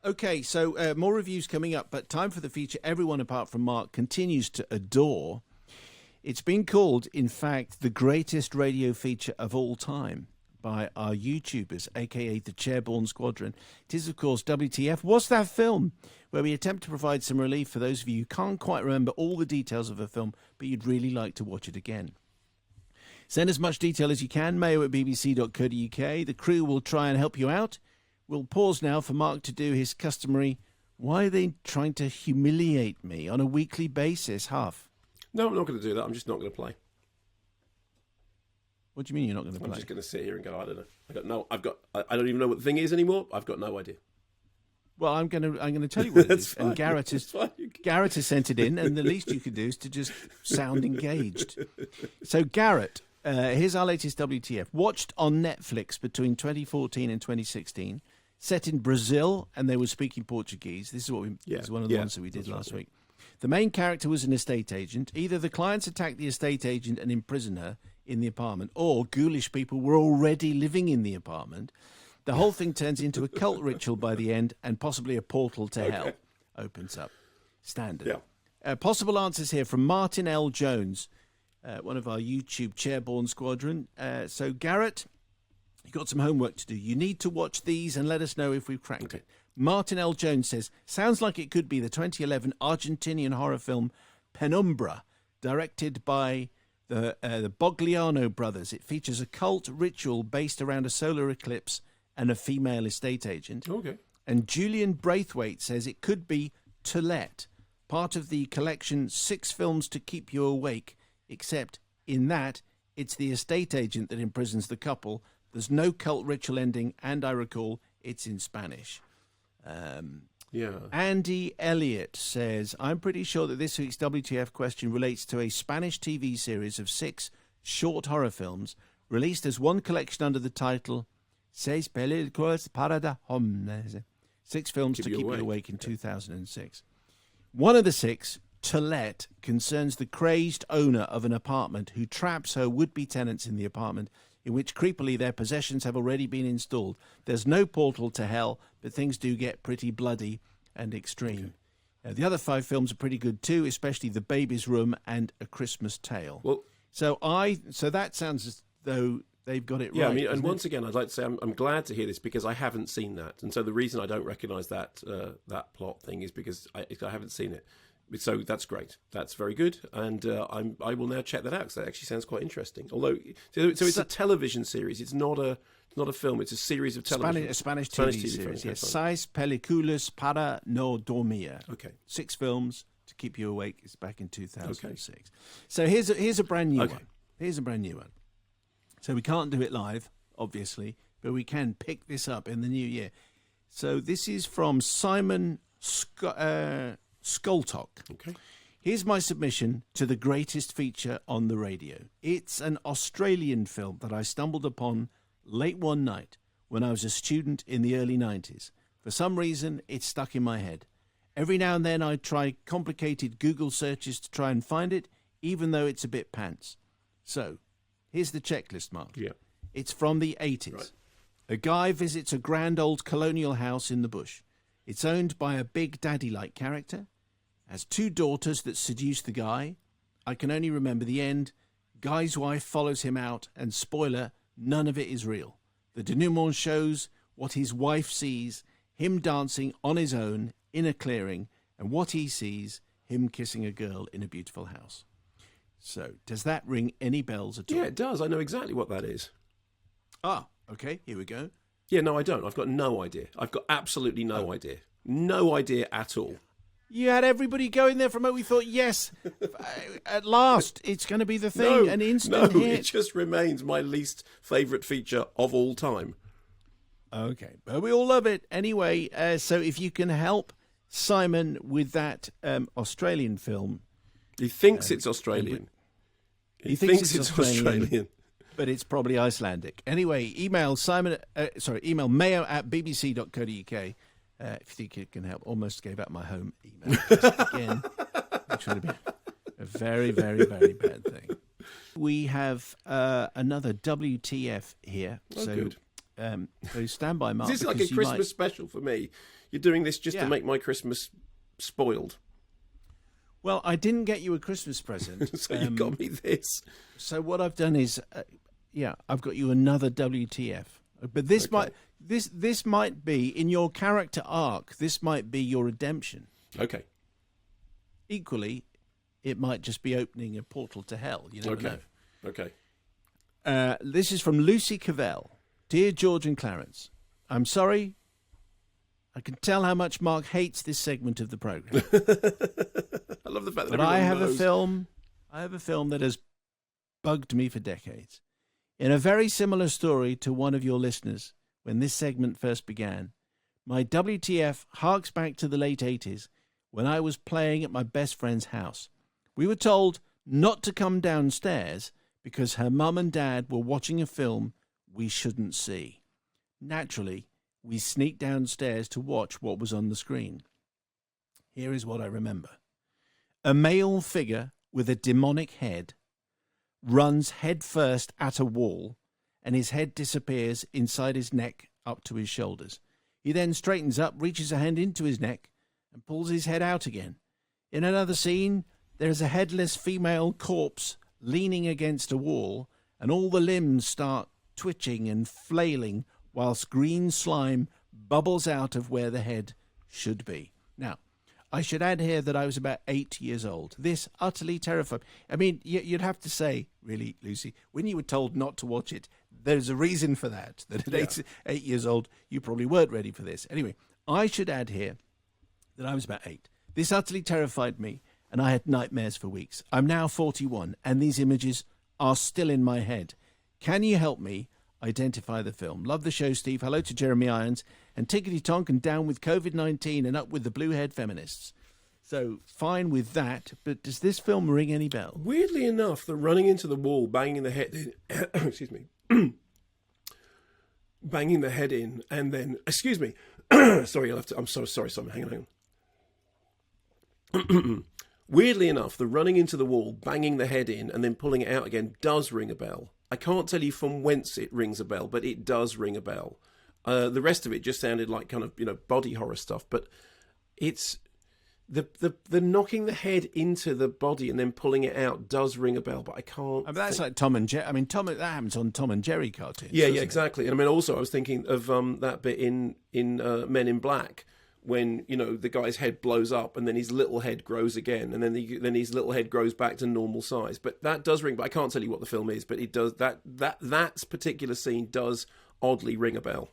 Okay, so more reviews coming up, but time for the feature everyone apart from Mark continues to adore. It's been called, in fact, the greatest radio feature of all time by our YouTubers, a.k.a. the Chairborne Squadron. It is, of course, WTF, What's That Film?, where we attempt to provide some relief for those of you who can't quite remember all the details of a film, but you'd really like to watch it again. Send as much detail as you can, mayo@bbc.co.uk. The crew will try and help you out. We'll pause now for Mark to do his customary, why are they trying to humiliate me on a weekly basis, Huff? No, I'm not going to do that. I'm just not going to play. What do you mean you're not going to play? I'm just going to sit here and go, I don't know. I don't even know what the thing is anymore. I've got no idea. Well, I'm going to tell you what it is. Fine. And Garrett has sent it in, and the least you could do is to just sound engaged. So, Garrett, here's our latest WTF. Watched on Netflix between 2014 and 2016. Set in Brazil, and they were speaking Portuguese. This is this is one of the ones that we did last week. The main character was an estate agent. Either the clients attacked the estate agent and imprisoned her in the apartment, or ghoulish people were already living in the apartment. The whole thing turns into a cult ritual by the end, and possibly a portal to hell opens up. Standard. Yeah. Possible answers here from Martin L. Jones, one of our YouTube Chairborne Squadron. So, Garrett, you've got some homework to do. You need to watch these and let us know if we've cracked it. Martin L. Jones says, sounds like it could be the 2011 Argentinian horror film Penumbra, directed by the Bogliano brothers. It features a cult ritual based around a solar eclipse and a female estate agent. Okay. And Julian Braithwaite says it could be To Let, part of the collection 6 Films to Keep You Awake, except in that it's the estate agent that imprisons the couple. There's no cult ritual ending, and I recall it's in Spanish. Andy Elliott says, I'm pretty sure that this week's WTF question relates to a Spanish TV series of 6 short horror films released as one collection under the title Seis Películas para the Hombres. 6 films to keep you awake in 2006. One of the 6, To Let, concerns the crazed owner of an apartment who traps her would-be tenants in the apartment, in which creepily their possessions have already been installed. There's no portal to hell, but things do get pretty bloody and extreme. The other 5 films are pretty good too, especially The Baby's Room and A Christmas Tale. Well, so that sounds as though they've got it right. Yeah, I mean, and once again, I'd like to say I'm glad to hear this because I haven't seen that, and so the reason I don't recognise that plot thing is because I haven't seen it. So that's great. That's very good, and I will now check that out because that actually sounds quite interesting. Although, so it's a television series. It's not a film. It's a series of television. Spanish TV series. Yes, Seis Películas para no dormir. Okay. 6 films to keep you awake. It's back in 2006. Okay. So here's a brand new one. Here's a brand new one. So we can't do it live, obviously, but we can pick this up in the new year. So this is from Simon Skoltok. Okay. Here's my submission to the greatest feature on the radio. It's an Australian film that I stumbled upon late one night when I was a student in the early 90s. For some reason, it stuck in my head. Every now and then I try complicated Google searches to try and find it, even though it's a bit pants. So, here's the checklist, Mark. Yeah. It's from the 80s. Right. A guy visits a grand old colonial house in the bush. It's owned by a big daddy-like character. Has 2 daughters that seduce the guy. I can only remember the end. Guy's wife follows him out, and spoiler, none of it is real. The denouement shows what his wife sees, him dancing on his own in a clearing, and what he sees, him kissing a girl in a beautiful house. So, does that ring any bells at all? Yeah, it does. I know exactly what that is. Ah, okay, here we go. Yeah, no, I don't. I've got no idea. I've got absolutely no idea. No idea at all. You had everybody going there from it. We thought, yes, at last, it's going to be the thing, an instant hit. It just remains my least favourite feature of all time. Okay, but we all love it. Anyway, so if you can help Simon with that Australian film. He thinks it's Australian. He thinks it's Australian. But it's probably Icelandic. Anyway, email mayo@bbc.co.uk. If you think it can help. Almost gave out my home email again, which would have been a very, very, very bad thing. We have another WTF here. Oh, good. So stand by, Mark. This is like a Christmas special for me. You're doing this just to Yeah. make my Christmas spoiled. Well, I didn't get you a Christmas present. So you got me this. So what I've done is, I've got you another WTF. But this this might be in your character arc. This might be your redemption. Okay. Equally, it might just be opening a portal to hell. You never know. Okay. This is from Lucy Cavell. Dear George and Clarence, I'm sorry. I can tell how much Mark hates this segment of the program. I love the fact that But I have knows. I have a film that has bugged me for decades. In a very similar story to one of your listeners, when this segment first began, my WTF harks back to the late 80s when I was playing at my best friend's house. We were told not to come downstairs because her mum and dad were watching a film we shouldn't see. Naturally, we sneaked downstairs to watch what was on the screen. Here is what I remember. A male figure with a demonic head runs headfirst at a wall, and his head disappears inside his neck up to his shoulders. He then straightens up, reaches a hand into his neck, and pulls his head out again. In another scene, there is a headless female corpse leaning against a wall, and all the limbs start twitching and flailing whilst green slime bubbles out of where the head should be. Now, I should add here that I was about 8 years old. This utterly terrified. I mean, you'd have to say, really, Lucy, when you were told not to watch it, there's a reason for that. That at 8 years old, you probably weren't ready for this. Anyway, I should add here that I was about 8. This utterly terrified me, and I had nightmares for weeks. I'm now 41, and these images are still in my head. Can you help me identify the film? Love the show, Steve. Hello to Jeremy Irons. And tickety tonk and down with COVID-19 and up with the blue-haired feminists. So, fine with that, but does this film ring any bells? Weirdly enough, the running into the wall, banging the head in, excuse me, banging the head in, and then, excuse me, sorry, I'm so sorry, Simon, hang on. Weirdly enough, the running into the wall, banging the head in, and then pulling it out again does ring a bell. I can't tell you from whence it rings a bell, but it does ring a bell. The rest of it just sounded like kind of, body horror stuff, but it's the knocking the head into the body and then pulling it out does ring a bell, but I can't. I mean, that's like Tom and Jerry. I mean, that happens on Tom and Jerry cartoons. Yeah, exactly. And I mean, also, I was thinking of that bit in Men in Black when the guy's head blows up and then his little head grows again, and then his little head grows back to normal size. But that does ring. But I can't tell you what the film is. But it does that particular scene does oddly ring a bell.